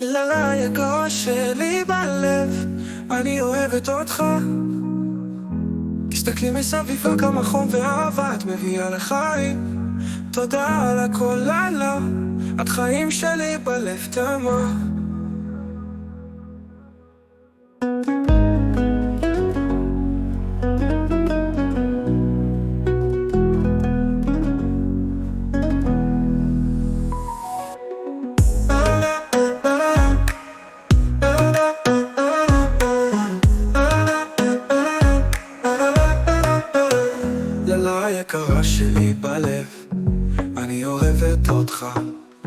לילה יקר שלי בלב, אני אוהבת אותך. תסתכלי מסביב כמה חום ואהבה את מביאה לחיים. תודה על הכל לילה, את חיים שלי בלב תמה. לילה יקרה שלי בלב, אני אוהבת אותך.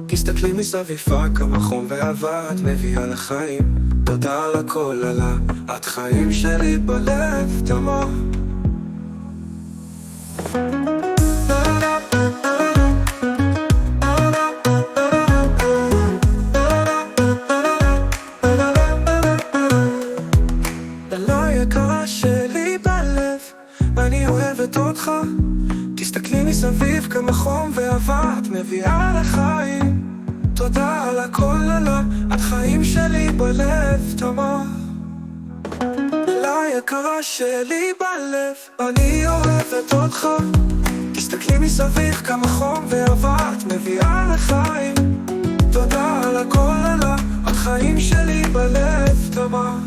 תסתכלי מסביב כמה חום ואהבה את מביאה לחיים. תודה על הכל לילה, את חיים שלי בלב תמה. לילה יקרה שלי בלב, אני אוהבת אותך. תסתכלי מסביב כמה חום ואהבה את מביאה לחיים. תודה על הכל לילה, את חיים שלי בלב תמה. לילה יקרה שלי בלב, אני אוהבת אותך. תסתכלי מסביב כמה חום ואהבה את מביאה לחיים. תודה על הכל לילה, את חיים שלי בלב תמה.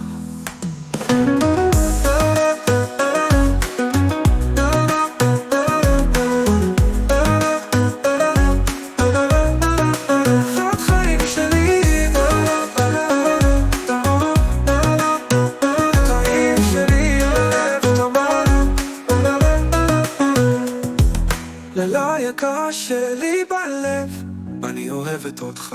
לילה יקר שלי בלב, אני אוהבת אותך.